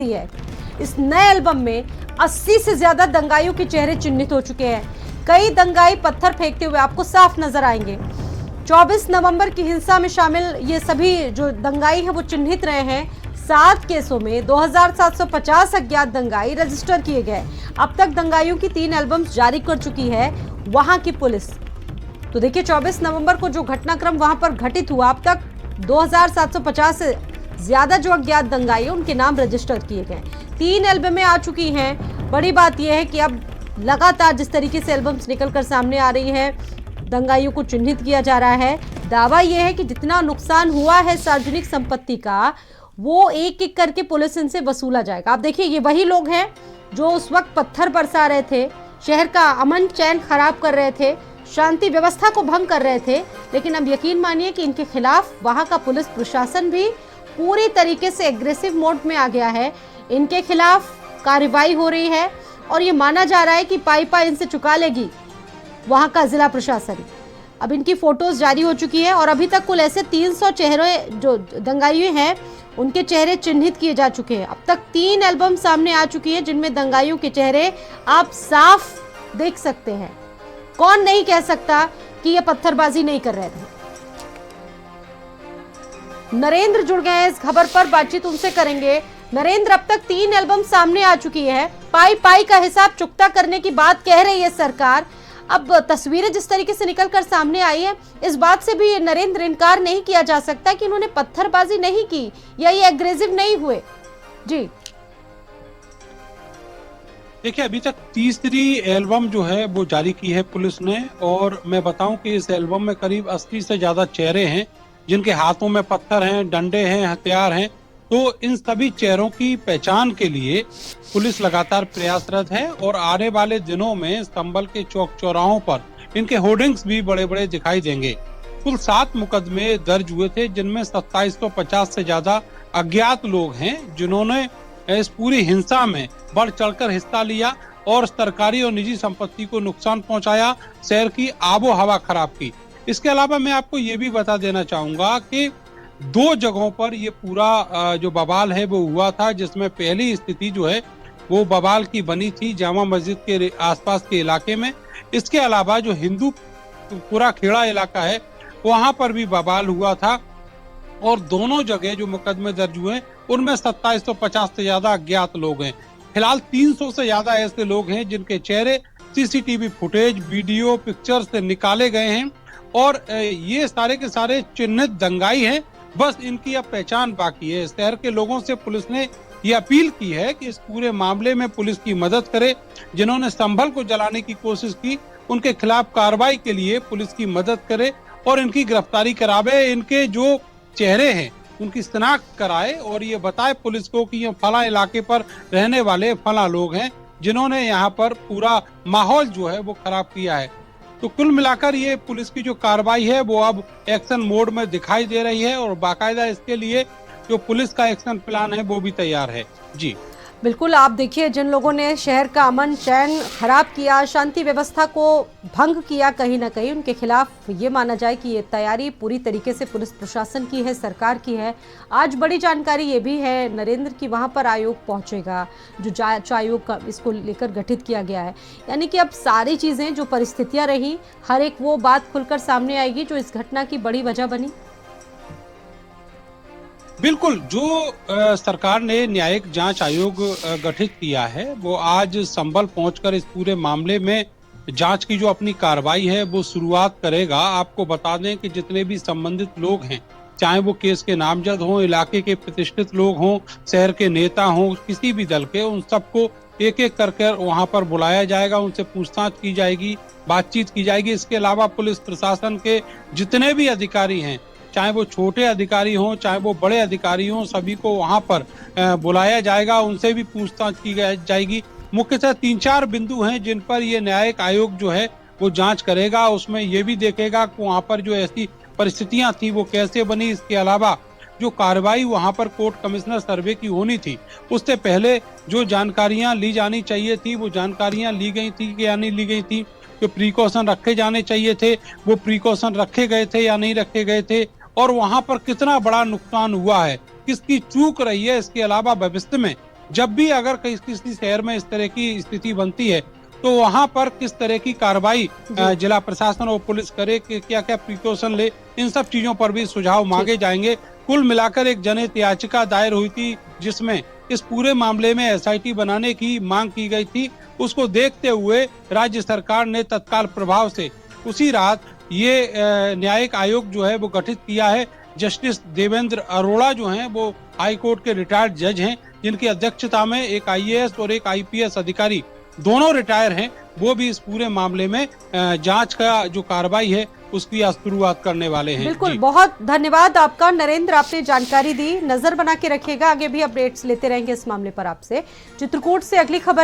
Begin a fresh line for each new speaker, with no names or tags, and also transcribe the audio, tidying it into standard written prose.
है। इस नए एल्बम में 80 से ज्यादा दंगाइयों के चेहरे चिन्हित हो चुके हैं। कई दंगाई पत्थर फेंकते हुए आपको साफ नजर आएंगे। 24 नवंबर की हिंसा में शामिल ये सभी जो दंगाई है वो चिन्हित रहे हैं। 7 केसों में 2750 अज्ञात दंगाई रजिस्टर किए गए। अब तक दंगाइयों की 3 एल्बम्स जारी कर चुकी है वहां की पुलिस। तो देखिए 24 नवंबर को जो घटनाक्रम वहां पर घटित हुआ, अब तक 2750 से ज्यादा जो अज्ञात दंगाई है उनके नाम रजिस्टर किए गए। 3 एल्बमें आ चुकी हैं। बड़ी बात यह है कि अब लगातार जिस तरीके से एल्बम्स निकलकर सामने आ रही है, दंगाइयों को चिन्हित किया जा रहा है। दावा यह है कि जितना नुकसान हुआ है सार्वजनिक संपत्ति का, वो एक एक करके पुलिस इनसे वसूला जाएगा। आप देखिए ये वही लोग हैं जो उस वक्त पत्थर बरसा रहे थे, शहर का अमन चैन खराब कर रहे थे, शांति व्यवस्था को भंग कर रहे थे। लेकिन अब यकीन मानिए कि इनके खिलाफ वहां का पुलिस प्रशासन भी पूरी तरीके से एग्रेसिव मोड में आ गया है। इनके खिलाफ कार्रवाई हो रही है और ये माना जा रहा है कि पाई पाई इनसे चुका लेगी वहां का जिला प्रशासन। अब इनकी फोटोज जारी हो चुकी है और अभी तक कुल ऐसे 300 चेहरे जो दंगाई हैं उनके चेहरे चिन्हित किए जा चुके हैं। अब तक 3 एल्बम सामने आ चुकी है जिनमें दंगाइयों के चेहरे आप साफ देख सकते हैं। कौन नहीं कह सकता कि ये पत्थरबाजी नहीं कर रहे थे। नरेंद्र जुड़ गए हैं इस खबर पर, बातचीत उनसे करेंगे। नरेंद्र, अब तक 3 एल्बम सामने आ चुकी है, पाई पाई का हिसाब चुकता करने की बात कह रही है सरकार। अब तस्वीरें जिस तरीके से निकलकर सामने आई है, इस बात से भी नरेंद्र इनकार नहीं किया जा सकता कि इन्होंने पत्थरबाजी नहीं की या ये एग्रेसिव नहीं हुए। जी
देखिए, अभी तक तीसरी एल्बम जो है वो जारी की है पुलिस ने, और मैं बताऊं कि इस एल्बम में करीब 80 से ज्यादा चेहरे हैं जिनके हाथों में पत्थर हैं, डंडे हैं, हथियार हैं। तो इन सभी चेहरों की पहचान के लिए पुलिस लगातार प्रयासरत है और आने वाले दिनों में संभल के चौक चौराहों पर इनके होर्डिंग्स भी बड़े बड़े दिखाई देंगे। कुल 7 मुकदमे दर्ज हुए थे जिनमें 2750 से ज्यादा अज्ञात लोग हैं जिन्होंने इस पूरी हिंसा में बढ़ चढ़कर हिस्सा लिया और सरकारी और निजी संपत्ति को नुकसान पहुंचाया, शहर की आबो हवा खराब की। इसके अलावा मैं आपको ये भी बता देना चाहूंगा कि 2 जगहों पर ये पूरा जो बवाल है वो हुआ था, जिसमें पहली स्थिति जो है वो बवाल की बनी थी जामा मस्जिद के आसपास के इलाके में। इसके अलावा जो हिंदू पूरा खेड़ा इलाका है वहां पर भी बवाल हुआ था और दोनों जगह जो मुकदमे दर्ज हुए उनमें 2750 से ज्यादा अज्ञात लोग हैं। फिलहाल 300 से ज्यादा ऐसे लोग हैं जिनके चेहरे सीसीटीवी फुटेज, वीडियो, पिक्चर से निकाले गए हैं और ये सारे के सारे चिन्हित दंगाई हैं। बस इनकी अब पहचान बाकी है। शहर के लोगों से पुलिस ने ये अपील की है कि इस पूरे मामले में पुलिस की मदद करे। जिन्होंने संभल को जलाने की कोशिश की उनके खिलाफ कार्रवाई के लिए पुलिस की मदद करे और इनकी गिरफ्तारी करावे। इनके जो चेहरे हैं उनकी शिनाख्त कराए और ये बताए पुलिस को कि ये फला इलाके पर रहने वाले फला लोग हैं जिन्होंने यहाँ पर पूरा माहौल जो है वो खराब किया है। तो कुल मिलाकर ये पुलिस की जो कार्रवाई है वो अब एक्शन मोड में दिखाई दे रही है और बाकायदा इसके लिए जो पुलिस का एक्शन प्लान है वो भी तैयार है। जी
बिल्कुल, आप देखिए जिन लोगों ने शहर का अमन चैन खराब किया, शांति व्यवस्था को भंग किया, कहीं ना कहीं उनके खिलाफ ये माना जाए कि ये तैयारी पूरी तरीके से पुलिस प्रशासन की है, सरकार की है। आज बड़ी जानकारी ये भी है नरेंद्र की वहाँ पर आयोग पहुँचेगा, जो जांच आयोग का इसको लेकर गठित किया गया है। यानी कि अब सारी चीज़ें जो परिस्थितियाँ रही, हर एक वो बात खुलकर सामने आएगी जो इस घटना की बड़ी वजह बनी।
बिल्कुल, जो सरकार ने न्यायिक जांच आयोग गठित किया है वो आज संभल पहुंचकर इस पूरे मामले में जांच की जो अपनी कार्रवाई है वो शुरुआत करेगा। आपको बता दें कि जितने भी संबंधित लोग हैं, चाहे वो केस के नामजद हों, इलाके के प्रतिष्ठित लोग हों, शहर के नेता हों, किसी भी दल के, उन सबको एक एक करके वहां पर बुलाया जाएगा, उनसे पूछताछ की जाएगी, बातचीत की जाएगी। इसके अलावा पुलिस प्रशासन के जितने भी अधिकारी हैं, चाहे वो छोटे अधिकारी हों चाहे वो बड़े अधिकारी हों, सभी को वहां पर बुलाया जाएगा, उनसे भी पूछताछ की जाएगी। मुख्यतः 3-4 बिंदु हैं जिन पर ये न्यायिक आयोग जो है वो जांच करेगा। उसमें ये भी देखेगा कि वहां पर जो ऐसी परिस्थितियां थी वो कैसे बनी। इसके अलावा जो कार्रवाई वहां पर कोर्ट कमिश्नर सर्वे की होनी थी, उससे पहले जो जानकारियां ली जानी चाहिए थी वो जानकारियां ली गई थी या नहीं ली गई थी, जो प्रिकॉशन रखे जाने चाहिए थे वो प्रिकॉशन रखे गए थे या नहीं रखे गए थे, और वहां पर कितना बड़ा नुकसान हुआ है, किसकी चूक रही है। इसके अलावा भविष्य में जब भी अगर किसी शहर में इस तरह की स्थिति बनती है तो वहां पर किस तरह की कार्रवाई जिला प्रशासन और पुलिस करे, कि क्या क्या प्रिकॉशन ले, इन सब चीजों पर भी सुझाव मांगे जाएंगे। कुल मिलाकर एक जनहित याचिका दायर हुई थी जिसमें इस पूरे मामले में एसआईटी बनाने की मांग की गई थी। उसको देखते हुए राज्य सरकार ने तत्काल प्रभाव से उसी रात ये न्यायिक आयोग जो है वो गठित किया है। जस्टिस देवेंद्र अरोड़ा जो हैं वो हाई कोर्ट के रिटायर्ड जज हैं, जिनकी अध्यक्षता में एक आईएएस और एक आईपीएस अधिकारी, दोनों रिटायर हैं, वो भी इस पूरे मामले में जांच का जो कार्रवाई है उसकी शुरुआत करने वाले हैं।
बिल्कुल, बहुत धन्यवाद आपका नरेंद्र, आपने जानकारी दी। नजर बना के रखिएगा, आगे भी अपडेट्स लेते रहेंगे इस मामले पर आपसे। चित्रकूट से अगली खबर